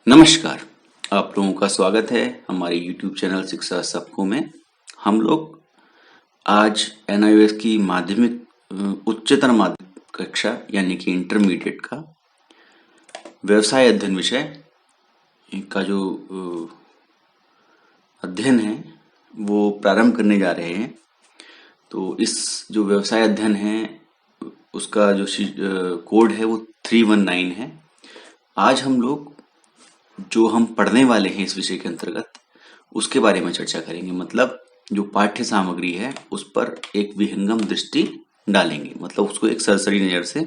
नमस्कार। आप लोगों का स्वागत है हमारे YouTube चैनल शिक्षा सबको में। हम लोग आज NIOS की माध्यमिक उच्चतर माध्यमिक कक्षा यानी कि इंटरमीडिएट का व्यवसाय अध्ययन विषय का जो अध्ययन है वो प्रारंभ करने जा रहे हैं। तो इस जो व्यवसाय अध्ययन है उसका जो कोड है वो 319 है। आज हम लोग जो हम पढ़ने वाले हैं इस विषय के अंतर्गत उसके बारे में चर्चा करेंगे। मतलब जो पाठ्य सामग्री है उस पर एक विहंगम दृष्टि डालेंगे, मतलब उसको एक सरसरी नजर से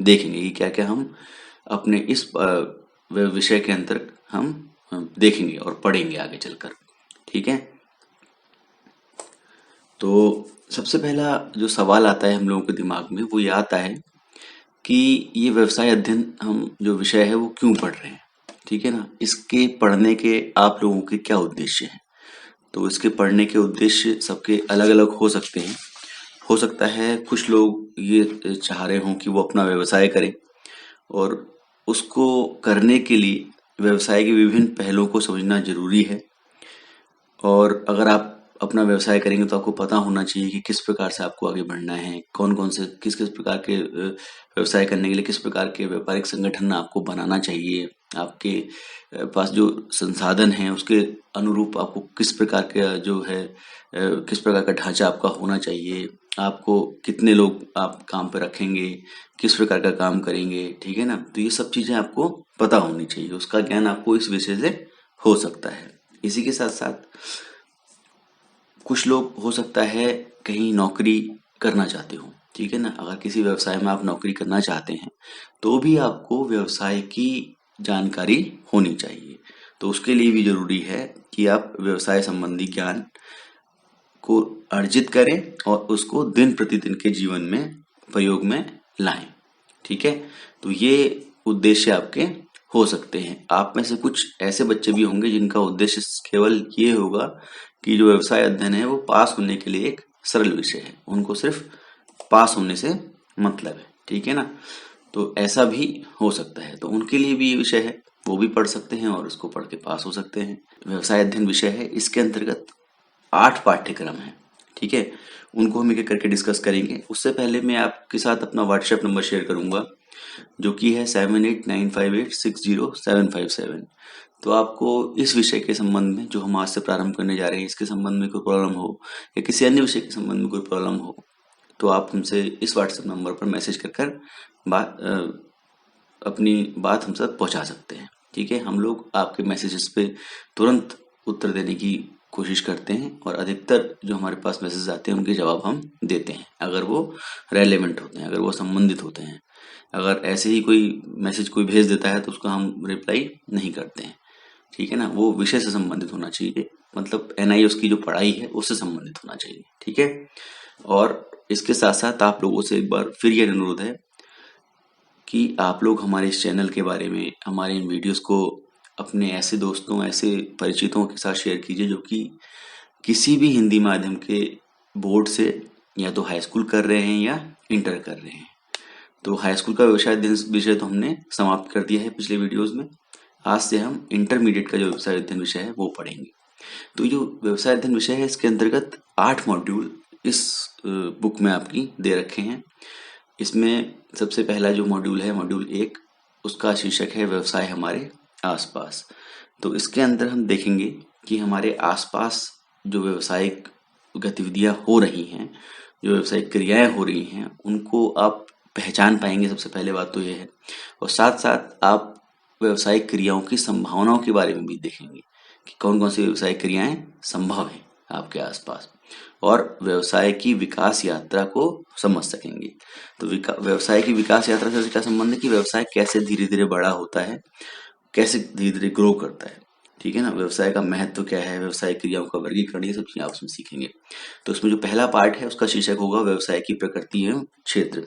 देखेंगे कि क्या क्या हम अपने इस विषय के अंतर्गत हम देखेंगे और पढ़ेंगे आगे चलकर। ठीक है, तो सबसे पहला जो सवाल आता है हम लोगों के दिमाग में वो ये आता है कि ये व्यवसाय अध्ययन हम जो विषय है वो क्यों पढ़ रहे हैं। ठीक है ना, इसके पढ़ने के आप लोगों के क्या उद्देश्य हैं। तो इसके पढ़ने के उद्देश्य सबके अलग अलग हो सकते हैं। हो सकता है कुछ लोग ये चाह रहे हों कि वो अपना व्यवसाय करें और उसको करने के लिए व्यवसाय के विभिन्न पहलुओं को समझना जरूरी है। और अगर आप अपना व्यवसाय करेंगे तो आपको पता होना चाहिए कि किस प्रकार से आपको आगे बढ़ना है, कौन कौन से किस किस प्रकार के व्यवसाय करने के लिए किस प्रकार के व्यापारिक संगठन आपको बनाना चाहिए, आपके पास जो संसाधन है उसके अनुरूप आपको किस प्रकार का जो है किस प्रकार का ढांचा आपका होना चाहिए, आपको कितने लोग आप काम पर रखेंगे, किस प्रकार का काम करेंगे। ठीक है ना, तो ये सब चीजें आपको पता होनी चाहिए, उसका ज्ञान आपको इस विषय से हो सकता है। इसी के साथ साथ कुछ लोग हो सकता है कहीं नौकरी करना चाहते हो। ठीक है ना, अगर किसी व्यवसाय में आप नौकरी करना चाहते हैं तो भी आपको व्यवसाय की जानकारी होनी चाहिए। तो उसके लिए भी जरूरी है कि आप व्यवसाय संबंधी ज्ञान को अर्जित करें और उसको दिन प्रतिदिन के जीवन में प्रयोग में लाएं। ठीक है, तो ये उद्देश्य आपके हो सकते हैं। आप में से कुछ ऐसे बच्चे भी होंगे जिनका उद्देश्य केवल ये होगा कि जो व्यवसाय अध्ययन है वो पास होने के लिए एक सरल विषय है, उनको सिर्फ पास होने से मतलब है। ठीक है ना, तो ऐसा भी हो सकता है, तो उनके लिए भी ये विषय है, वो भी पढ़ सकते हैं और इसको पढ़ के पास हो सकते हैं। व्यवसाय अध्ययन विषय है, इसके अंतर्गत 8 पाठ्यक्रम है। ठीक है, उनको हम एक एक करके डिस्कस करेंगे। उससे पहले मैं आपके साथ अपना व्हाट्सएप नंबर शेयर करूंगा जो कि है 7895860757। तो आपको इस विषय के संबंध में जो हम आज से प्रारंभ करने जा रहे हैं इसके संबंध में कोई प्रॉब्लम हो या किसी अन्य विषय के संबंध में कोई प्रॉब्लम हो तो आप हमसे इस व्हाट्सएप नंबर पर मैसेज कर बात अपनी बात हम तक पहुंचा सकते हैं। ठीक है, हम लोग आपके मैसेजेस पे तुरंत उत्तर देने की कोशिश करते हैं और अधिकतर जो हमारे पास मैसेज आते हैं उनके जवाब हम देते हैं अगर वो रेलेवेंट होते हैं, अगर वो संबंधित होते हैं। अगर ऐसे ही कोई मैसेज कोई भेज देता है तो उसका हम रिप्लाई नहीं करते हैं। ठीक है ना, वो विषय से संबंधित होना चाहिए, मतलब NIOS की जो पढ़ाई है उससे संबंधित होना चाहिए। ठीक है, और इसके साथ साथ आप लोगों से एक बार फिर यह अनुरोध है कि आप लोग हमारे इस चैनल के बारे में, हमारे इन वीडियोस को अपने ऐसे दोस्तों, ऐसे परिचितों के साथ शेयर कीजिए जो कि किसी भी हिंदी माध्यम के बोर्ड से या तो हाई स्कूल कर रहे हैं या इंटर कर रहे हैं। तो हाई स्कूल का व्यवसाय अध्ययन विषय तो हमने समाप्त कर दिया है पिछले वीडियोस में। आज से हम इंटरमीडिएट का जो व्यवसाय अध्ययन विषय है वो पढ़ेंगे। तो जो व्यवसाय अध्ययन विषय है इसके अंतर्गत 8 मॉड्यूल इस बुक में आपकी दे रखे हैं। इसमें सबसे पहला जो मॉड्यूल है मॉड्यूल 1, उसका शीर्षक है व्यवसाय हमारे आसपास। तो इसके अंदर हम देखेंगे कि हमारे आसपास जो व्यवसायिक गतिविधियां हो रही हैं, जो व्यवसायिक क्रियाएं हो रही हैं, उनको आप पहचान पाएंगे। सबसे पहले बात तो ये है, और साथ साथ आप व्यवसायिक क्रियाओं की संभावनाओं के बारे में भी देखेंगे कि कौन कौन सी व्यवसायिक क्रियाएं संभव हैं आपके आसपास, और व्यवसाय की विकास यात्रा को समझ सकेंगे। तो व्यवसाय की विकास यात्रा से क्या संबंध है कि व्यवसाय कैसे धीरे धीरे बड़ा होता है, कैसे धीरे धीरे ग्रो करता है। ठीक है ना, व्यवसाय का महत्व क्या है, व्यवसाय क्रियाओं का वर्गीकरण, ये सब चीजें आप उसमें सीखेंगे। तो इसमें जो पहला पार्ट है उसका शीर्षक होगा व्यवसाय की प्रकृति एवं क्षेत्र।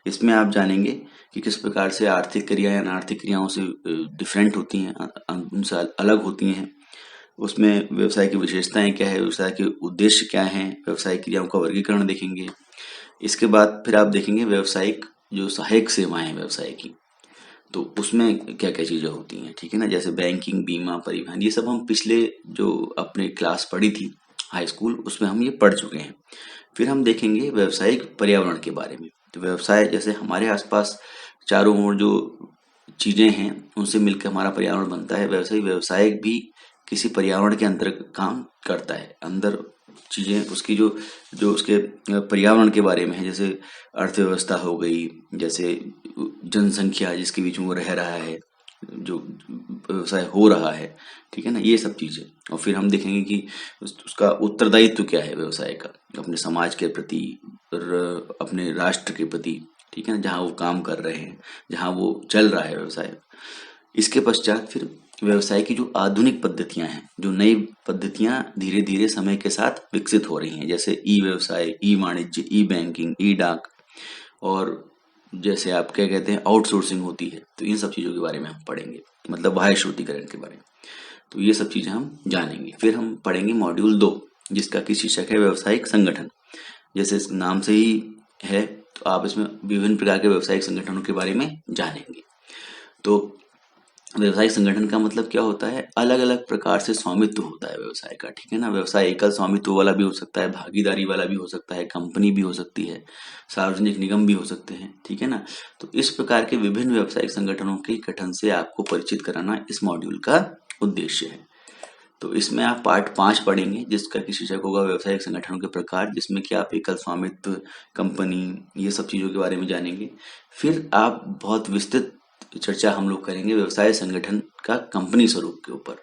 इसमें आप जानेंगे कि किस प्रकार से आर्थिक क्रियाएं अनार्थिक क्रियाओं से डिफरेंट होती हैं, उनसे अलग होती हैं। उसमें व्यवसाय की विशेषताएं क्या है, व्यवसाय के उद्देश्य क्या हैं, व्यवसाय क्रियाओं का वर्गीकरण देखेंगे। इसके बाद फिर आप देखेंगे व्यवसायिक जो सहायक सेवाएं हैं व्यवसाय की। तो उसमें क्या क्या चीजें होती हैं, ठीक है ना, जैसे बैंकिंग, बीमा, परिवहन, ये सब हम पिछले जो अपने क्लास पढ़ी थी हाई स्कूल, उसमें हम ये पढ़ चुके हैं। फिर हम देखेंगे व्यवसायिक पर्यावरण के बारे में। तो व्यवसाय जैसे हमारे आसपास चारों ओर जो चीजें हैं उनसे मिलकर हमारा पर्यावरण बनता है, वैसे ही व्यवसाय भी किसी पर्यावरण के अंतर्गत काम करता है। अंदर चीजें उसकी जो जो उसके पर्यावरण के बारे में है, जैसे अर्थव्यवस्था हो गई, जैसे जनसंख्या जिसके बीच में वो रह रहा है, जो व्यवसाय हो रहा है, ठीक है ना, ये सब चीजें। और फिर हम देखेंगे कि उसका उत्तरदायित्व क्या है व्यवसाय का, अपने समाज के प्रति और अपने राष्ट्र के प्रति, ठीक है ना, जहाँ वो काम कर रहे हैं, जहाँ वो चल रहा है व्यवसाय। इसके पश्चात फिर व्यवसाय की जो आधुनिक पद्धतियां हैं, जो नई पद्धतियां धीरे धीरे समय के साथ विकसित हो रही हैं, जैसे ई व्यवसाय, ई वाणिज्य, ई बैंकिंग, ई डाक, और जैसे आप क्या कहते हैं आउटसोर्सिंग होती है, तो इन सब चीजों के बारे में हम पढ़ेंगे, मतलब बाह्य श्रुतिकरण के बारे में। तो ये सब चीजें हम जानेंगे। फिर हम पढ़ेंगे मॉड्यूल 2, जिसका कि शीर्षक है व्यवसायिक संगठन। जैसे इस नाम से ही है, तो आप इसमें विभिन्न प्रकार के व्यवसायिक संगठनों के बारे में जानेंगे। तो व्यवसायिक संगठन का मतलब क्या होता है, अलग अलग प्रकार से स्वामित्व होता है व्यवसाय का, ठीक है ना। व्यवसाय एकल स्वामित्व वाला भी हो सकता है, भागीदारी वाला भी हो सकता है, कंपनी भी हो सकती है, सार्वजनिक निगम भी हो सकते हैं, ठीक है ना। तो इस प्रकार के विभिन्न व्यवसायिक संगठनों के गठन से आपको परिचित कराना इस मॉड्यूल का उद्देश्य है। तो इसमें आप पार्ट 5 पढ़ेंगे, जिसका कि शीर्षक होगा व्यवसायिक संगठनों के प्रकार, जिसमें कि आप एकल स्वामित्व, कंपनी, ये सब चीजों के बारे में जानेंगे। फिर आप बहुत विस्तृत चर्चा हम लोग करेंगे व्यवसाय संगठन का कंपनी स्वरूप के ऊपर।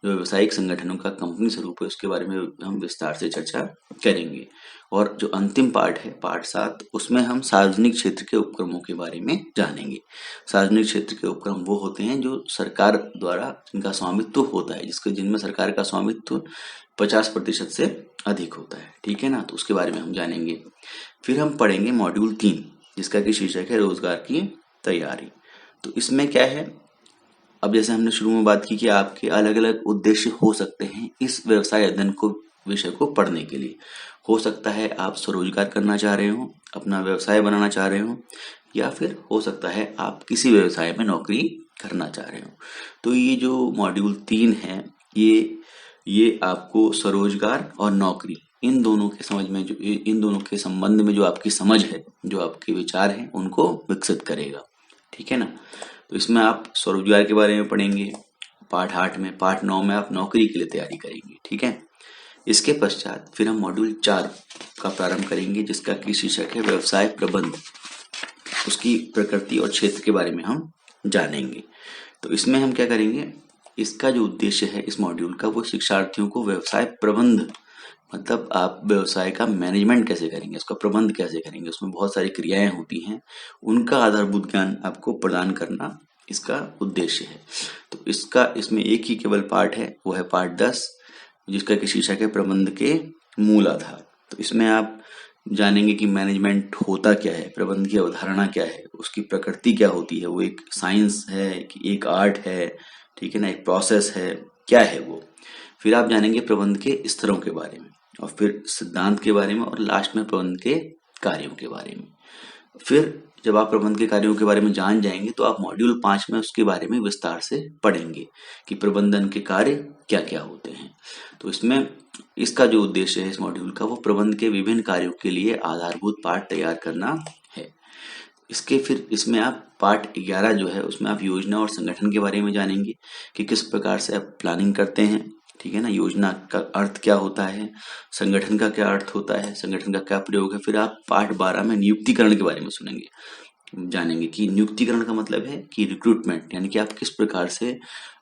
जो व्यवसायिक संगठनों का कंपनी स्वरूप है उसके बारे में हम विस्तार से चर्चा करेंगे। और जो अंतिम पार्ट है, पार्ट 7, उसमें हम सार्वजनिक क्षेत्र के उपक्रमों के बारे में जानेंगे। सार्वजनिक क्षेत्र के उपक्रम वो होते हैं जो सरकार द्वारा जिनका स्वामित्व होता है, जिनमें सरकार का स्वामित्व 50% से अधिक होता है, ठीक है ना। तो उसके बारे में हम जानेंगे। फिर हम पढ़ेंगे मॉड्यूल 3, जिसका कि शीर्षक है रोजगार की तैयारी। तो इसमें क्या है, अब जैसे हमने शुरू में बात की कि आपके अलग अलग उद्देश्य हो सकते हैं इस व्यवसाय अध्ययन को, विषय को पढ़ने के लिए। हो सकता है आप स्वरोजगार करना चाह रहे हो, अपना व्यवसाय बनाना चाह रहे हो, या फिर हो सकता है आप किसी व्यवसाय में नौकरी करना चाह रहे हो। तो ये जो मॉड्यूल 3 है, ये आपको स्वरोजगार और नौकरी, इन दोनों के समझ में, जो इन दोनों के संबंध में जो आपकी समझ है, जो आपके विचार हैं, उनको विकसित करेगा, ठीक है ना। तो इसमें आप स्वरोजगार के बारे में पढ़ेंगे पार्ट 8 में, पार्ट 9 में आप नौकरी के लिए तैयारी करेंगे, ठीक है। इसके पश्चात फिर हम मॉड्यूल 4 का प्रारंभ करेंगे, जिसका की शीर्षक है व्यवसाय प्रबंध। उसकी प्रकृति और क्षेत्र के बारे में हम जानेंगे। तो इसमें हम क्या करेंगे, इसका जो उद्देश्य है इस मॉड्यूल का, वो शिक्षार्थियों को व्यवसाय प्रबंध, मतलब आप व्यवसाय का मैनेजमेंट कैसे करेंगे, उसका प्रबंध कैसे करेंगे, उसमें बहुत सारी क्रियाएं होती हैं, उनका आधारभूत ज्ञान आपको प्रदान करना इसका उद्देश्य है। तो इसमें एक ही केवल पार्ट है, वो है पार्ट 10, जिसका कि शीर्षक है प्रबंध के मूल आधार। तो इसमें आप जानेंगे कि मैनेजमेंट होता क्या है, प्रबंध की अवधारणा क्या है, उसकी प्रकृति क्या होती है, वो एक साइंस है कि एक आर्ट है, ठीक है ना, एक प्रोसेस है, क्या है वो। फिर आप जानेंगे प्रबंध के स्तरों के बारे में, और फिर सिद्धांत के बारे में, और लास्ट में प्रबंध के कार्यों के बारे में। फिर जब आप प्रबंध के कार्यों के बारे में जान जाएंगे तो आप मॉड्यूल 5 में उसके बारे में विस्तार से पढ़ेंगे कि प्रबंधन के कार्य क्या क्या होते हैं। तो इसमें इसका जो उद्देश्य है इस मॉड्यूल का, वो प्रबंध के विभिन्न कार्यों के लिए आधारभूत पाठ तैयार करना है। फिर इसमें आप पार्ट 11 जो है, उसमें आप योजना और संगठन के बारे में जानेंगे कि किस प्रकार से आप प्लानिंग करते हैं, ठीक है ना। योजना का अर्थ क्या होता है, संगठन का क्या अर्थ होता है, संगठन का क्या प्रयोग है। फिर आप पार्ट 12 में नियुक्तिकरण के बारे में जानेंगे कि नियुक्तिकरण का मतलब है कि रिक्रूटमेंट, यानी कि आप किस प्रकार से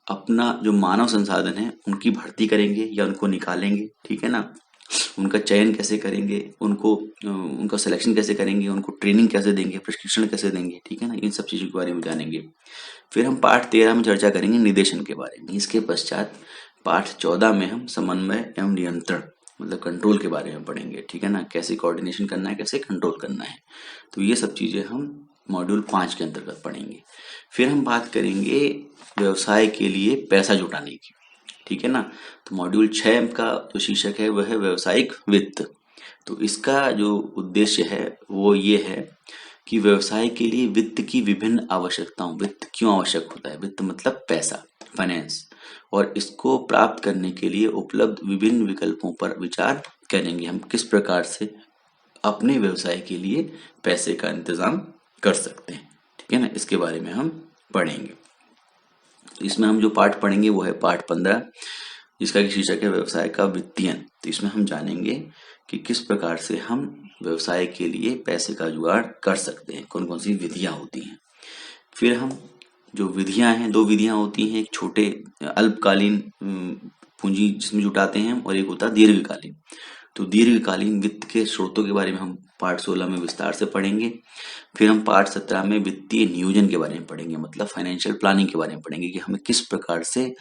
अपना जो मानव संसाधन है उनकी भर्ती करेंगे या उनको निकालेंगे, ठीक है ना। उनका चयन कैसे करेंगे, उनका सिलेक्शन कैसे करेंगे, उनको ट्रेनिंग कैसे देंगे, प्रशिक्षण कैसे देंगे, ठीक है ना। इन सब चीजों के बारे में जानेंगे। फिर हम पार्ट 13 में चर्चा करेंगे निदेशन के बारे में। इसके पश्चात पार्ट 14 में हम समन्वय एवं नियंत्रण, मतलब कंट्रोल के बारे में पढ़ेंगे, ठीक है ना, कैसे कोऑर्डिनेशन करना है, कैसे कंट्रोल करना है। तो ये सब चीजें हम मॉड्यूल 5 के अंतर्गत पढ़ेंगे। फिर हम बात करेंगे व्यवसाय के लिए पैसा जुटाने की, ठीक है ना। तो मॉड्यूल 6 का जो शीर्षक है वह है व्यवसायिक वित्त। तो इसका जो उद्देश्य है वो ये है कि व्यवसाय के लिए वित्त की विभिन्न आवश्यकताओं, वित्त क्यों आवश्यक होता है, वित्त मतलब पैसा, फाइनेंस, और इसको प्राप्त करने के लिए उपलब्ध विभिन्न विकल्पों पर विचार करेंगे। हम किस प्रकार से अपने व्यवसाय के लिए पैसे का इंतजाम कर सकते हैं, ठीक है ना, इसके बारे में हम पढ़ेंगे। इसमें हम जो पाठ पढ़ेंगे वो है पाठ 15, जिसका कि शीर्षक है व्यवसाय का वित्तीयन। तो इसमें हम जानेंगे कि किस प्रकार से हम व्यवसाय के लिए पैसे का जुगाड़ कर सकते हैं, कौन कौन सी विधियां होती हैं। फिर हम जो विधियां हैं, 2 विधियां होती हैं, एक छोटे अल्पकालीन पूंजी जिसमें जुटाते हैं और एक होता है दीर्घकालीन। तो दीर्घकालीन वित्त के स्रोतों के बारे में हम पाठ 16 में विस्तार से पढ़ेंगे। फिर हम पाठ 17 में वित्तीय नियोजन के बारे में पढ़ेंगे, मतलब फाइनेंशियल प्लानिंग के बारे में पढ़ेंगे कि हमें किस प्रकार से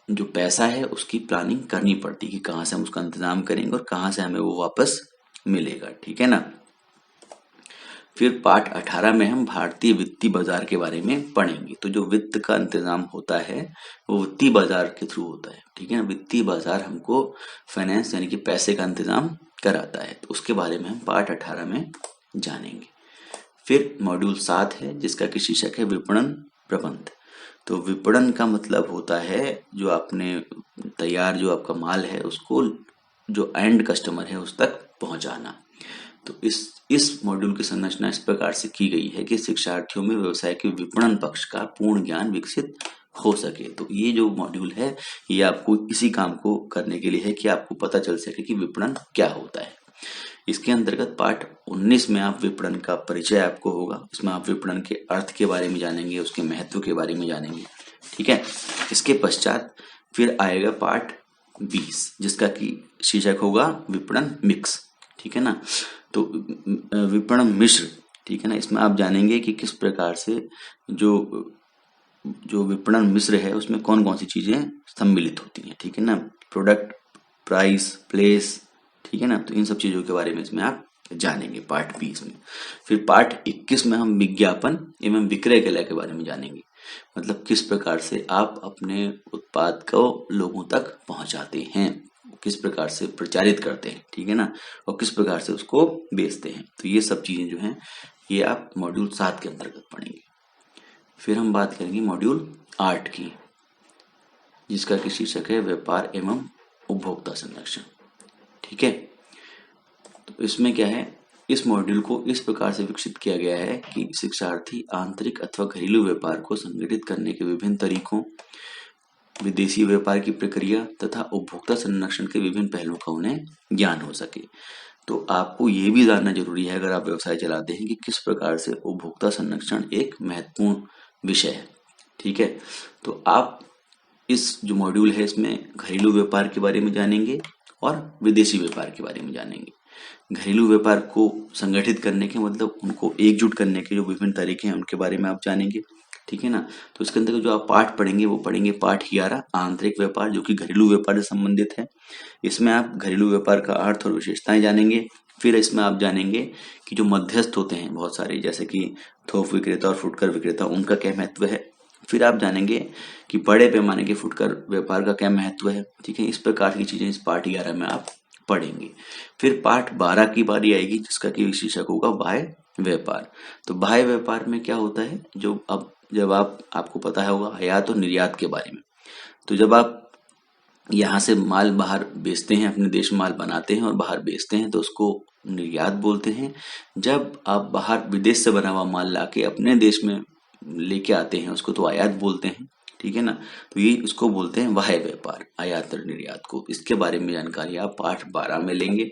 जो पैसा है उसकी प्लानिंग करनी पड़ती है कि कहाँ से हम उसका इंतजाम करेंगे और कहाँ से हमें वो वापस मिलेगा, ठीक है ना। फिर पाठ 18 में हम भारतीय वित्तीय बाजार के बारे में पढ़ेंगे। तो जो वित्त का इंतजाम होता है वो वित्तीय बाजार के थ्रू होता है, ठीक है ना। वित्तीय बाजार हमको फाइनेंस यानी कि पैसे का इंतजाम कराता है, तो उसके बारे में हम पाठ 18 में जानेंगे। फिर मॉड्यूल 7 है जिसका कि शीर्षक है विपणन प्रबंध। तो विपणन का मतलब होता है जो आपने तैयार जो आपका माल है उसको जो एंड कस्टमर है उस तक पहुंचाना। तो इस मॉड्यूल की संरचना इस प्रकार से की गई है कि शिक्षार्थियों में व्यवसाय के विपणन पक्ष का पूर्ण ज्ञान विकसित हो सके। तो ये जो मॉड्यूल है ये आपको इसी काम को करने के लिए है कि आपको पता चल सके कि विपणन क्या होता है। इसके अंतर्गत पाठ 19 में आप विपणन का परिचय आपको होगा। इसमें आप विपणन के अर्थ के बारे में जानेंगे, उसके महत्व के बारे में जानेंगे, ठीक है। इसके पश्चात फिर आएगा पाठ 20 जिसका कि शीर्षक होगा विपणन मिक्स, ठीक है ना। तो विपणन मिश्र, ठीक है ना, इसमें आप जानेंगे कि किस प्रकार से जो विपणन मिश्र है उसमें कौन कौन सी चीजें सम्मिलित होती हैं, ठीक है ना। प्रोडक्ट, प्राइस, प्लेस, ठीक है ना। तो इन सब चीजों के बारे में इसमें आप जानेंगे पाठ 20 में। फिर पाठ 21 में हम विज्ञापन एवं विक्रय कला के बारे में जानेंगे, मतलब किस प्रकार से आप अपने उत्पाद को लोगों तक पहुंचाते हैं, किस प्रकार से प्रचारित करते हैं, ठीक है ना, और किस प्रकार से उसको बेचते हैं। तो ये सब चीजें जो हैं ये आप मॉड्यूल 7 के अंतर्गत पढ़ेंगे। फिर हम बात करेंगे मॉड्यूल 8 की जिसका कि शीर्षक है व्यापार एवं उपभोक्ता संरक्षण, ठीक है। तो इसमें क्या है, इस मॉड्यूल को इस प्रकार से विकसित किया गया है कि शिक्षार्थी आंतरिक अथवा घरेलू व्यापार को संगठित करने के विभिन्न तरीकों, विदेशी व्यापार की प्रक्रिया तथा उपभोक्ता संरक्षण के विभिन्न पहलुओं का उन्हें ज्ञान हो सके। तो आपको ये भी जानना जरूरी है अगर आप व्यवसाय चलाते हैं कि किस प्रकार से उपभोक्ता संरक्षण एक महत्वपूर्ण विषय है, ठीक है। तो आप इस जो मॉड्यूल है इसमें घरेलू व्यापार के बारे में जानेंगे और विदेशी व्यापार के बारे में जानेंगे। घरेलू व्यापार को संगठित करने के मतलब उनको एकजुट करने के जो विभिन्न तरीके हैं उनके बारे में आप जानेंगे, ठीक है ना। तो इसके अंदर जो आप पाठ पढ़ेंगे वो पढ़ेंगे पाठ 11 आंतरिक व्यापार जो कि घरेलू व्यापार से संबंधित है। इसमें आप घरेलू व्यापार का अर्थ और विशेषताएं जानेंगे। फिर इसमें आप जानेंगे कि जो मध्यस्थ होते हैं बहुत सारे, जैसे कि थोक विक्रेता और फुटकर विक्रेता, उनका क्या महत्व है। फिर आप जानेंगे कि बड़े पैमाने के फुटकर व्यापार का क्या महत्व है, ठीक है। इस प्रकार की चीजें इस पाठ 11 में आप पढ़ेंगे। फिर पाठ 12 की बारी आएगी जिसका कि शीर्षक होगा बाह्य व्यापार। तो बाह्य व्यापार में क्या होता है, जब आपको पता होगा आयात और निर्यात के बारे में। तो जब आप यहाँ से माल बाहर बेचते हैं, अपने देश में माल बनाते हैं और बाहर बेचते हैं तो उसको निर्यात बोलते हैं। जब आप बाहर विदेश से बना हुआ माल लाके अपने देश में लेके आते हैं उसको तो आयात बोलते हैं, ठीक है ना। तो ये इसको बोलते हैं बाह्य व्यापार, आयात और निर्यात को। इसके बारे में जानकारी आप पाठ 12 में लेंगे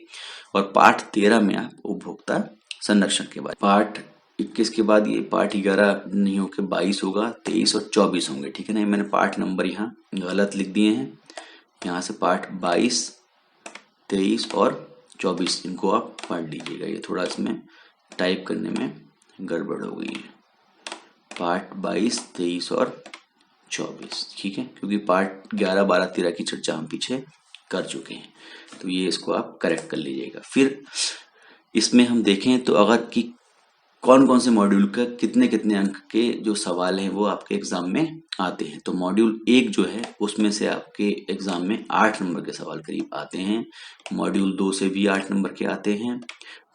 और पाठ 13 में आप उपभोक्ता संरक्षण के बारे। पाठ 21 के बाद ये पाठ 11 नहीं होकर 22 होगा, 23 और 24 होंगे, ठीक है ना। मैंने पाठ नंबर यहाँ गलत लिख दिए हैं, यहाँ से पाठ 22, 23 और 24 इनको आप पढ़ लीजिएगा। ये थोड़ा इसमें टाइप करने में गड़बड़ हो गई है, पाठ 22, 23 और 24, ठीक है, क्योंकि पाठ 11, 12, 13 की चर्चा हम पीछे कर चुके हैं। तो ये इसको आप करेक्ट कर लीजिएगा। फिर इसमें हम देखें तो अगर कि कौन कौन से मॉड्यूल का कितने कितने अंक के जो सवाल हैं वो आपके एग्जाम में आते हैं। तो मॉड्यूल 1 जो है उसमें से आपके एग्जाम में 8 नंबर के सवाल करीब आते हैं। मॉड्यूल 2 से भी 8 नंबर के आते हैं,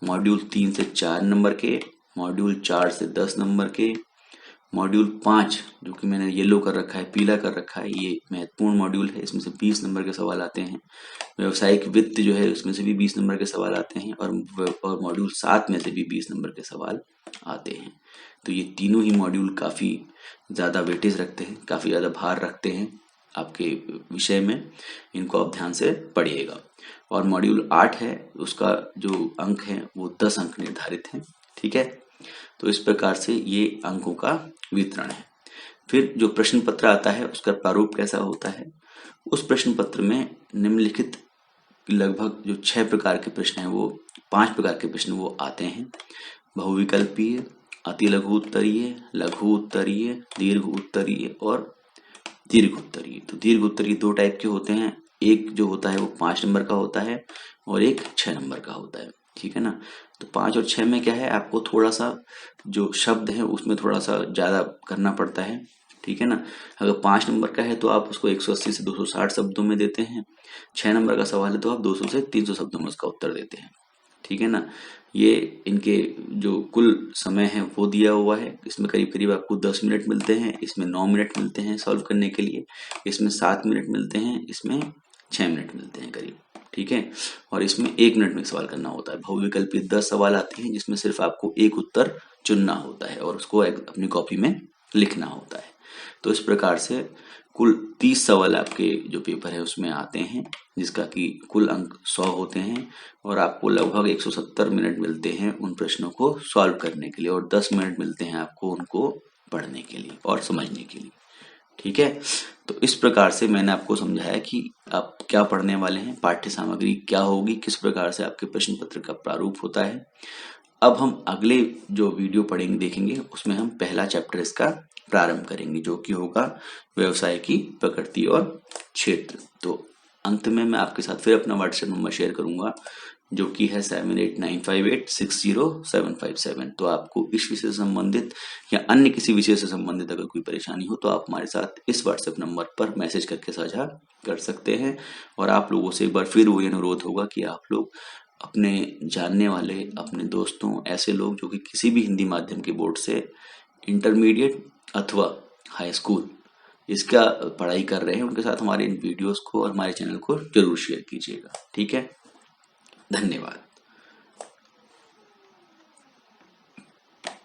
मॉड्यूल 3 से 4 नंबर के, मॉड्यूल 4 से 10 नंबर के, मॉड्यूल 5 जो कि मैंने येलो कर रखा है, पीला कर रखा है, ये महत्वपूर्ण मॉड्यूल है, इसमें से 20 नंबर के सवाल आते हैं। व्यवसायिक वित्त जो है उसमें से भी 20 नंबर के सवाल आते हैं और मॉड्यूल 7 में से भी 20 नंबर के सवाल आते हैं। तो ये तीनों ही मॉड्यूल काफ़ी ज़्यादा वेटेज रखते हैं, काफ़ी ज़्यादा भार रखते हैं आपके विषय में, इनको आप ध्यान से पढ़िएगा। और मॉड्यूल 8 है, उसका जो अंक है वो 10 अंक निर्धारित हैं, ठीक है। तो इस प्रकार से ये अंकों का वितरण है। फिर जो प्रश्न पत्र आता है उसका प्रारूप कैसा होता है, उस प्रश्न पत्र में निम्नलिखित लगभग जो 6 प्रकार के प्रश्न हैं, वो 5 प्रकार के प्रश्न वो आते हैं। बहुविकल्पीय, अति लघु उत्तरीय, लघु उत्तरीय, दीर्घ उत्तरीय और दीर्घ उत्तरीय। तो दीर्घ उत्तरीय 2 टाइप के होते हैं, एक जो होता है वो 5 नंबर का होता है और एक 6 नंबर का होता है, ठीक है ना। तो 5 और 6 में क्या है, आपको थोड़ा सा जो शब्द है उसमें थोड़ा सा ज्यादा करना पड़ता है, ठीक है ना। अगर 5 नंबर का है तो आप उसको 180 से 260 शब्दों में देते हैं, 6 नंबर का सवाल है तो आप 200 से 300 शब्दों में उसका उत्तर देते हैं, ठीक है ना। ये इनके जो कुल समय है वो दिया हुआ है, इसमें करीब करीब आपको 10 मिनट मिलते हैं, इसमें 9 मिनट मिलते हैं सॉल्व करने के लिए, इसमें 7 मिनट मिलते हैं, इसमें 6 मिनट मिलते हैं करीब, ठीक है। और इसमें 1 मिनट में सवाल करना होता है। बहुविकल्पी 10 सवाल आते हैं जिसमें सिर्फ आपको एक उत्तर चुनना होता है और उसको अपनी कॉपी में लिखना होता है। तो इस प्रकार से कुल 30 सवाल आपके जो पेपर है उसमें आते हैं, जिसका कि कुल अंक 100 होते हैं और आपको लगभग 170 मिनट मिलते हैं उन प्रश्नों को सॉल्व करने के लिए और 10 मिनट मिलते हैं आपको उनको पढ़ने के लिए और समझने के लिए, ठीक है। तो इस प्रकार से मैंने आपको समझाया कि आप क्या पढ़ने वाले हैं, पाठ्य सामग्री क्या होगी, किस प्रकार से आपके प्रश्न पत्र का प्रारूप होता है। अब हम अगले जो वीडियो पढ़ेंगे देखेंगे उसमें हम पहला चैप्टर इसका प्रारंभ करेंगे जो कि होगा व्यवसाय की प्रकृति और क्षेत्र। तो अंत में मैं आपके साथ फिर अपना व्हाट्सएप नंबर शेयर करूंगा जो कि है 7895860757। तो आपको इस विषय से संबंधित या अन्य किसी विषय से संबंधित अगर कोई परेशानी हो तो आप हमारे साथ इस व्हाट्सएप नंबर पर मैसेज करके साझा कर सकते हैं। और आप लोगों से एक बार फिर वही अनुरोध होगा कि आप लोग अपने जानने वाले, अपने दोस्तों, ऐसे लोग जो कि किसी भी हिंदी माध्यम के बोर्ड से इंटरमीडिएट अथवा हाई स्कूल इसका पढ़ाई कर रहे हैं, उनके साथ हमारे इन वीडियोस को और हमारे चैनल को जरूर शेयर कीजिएगा, ठीक है। धन्यवाद।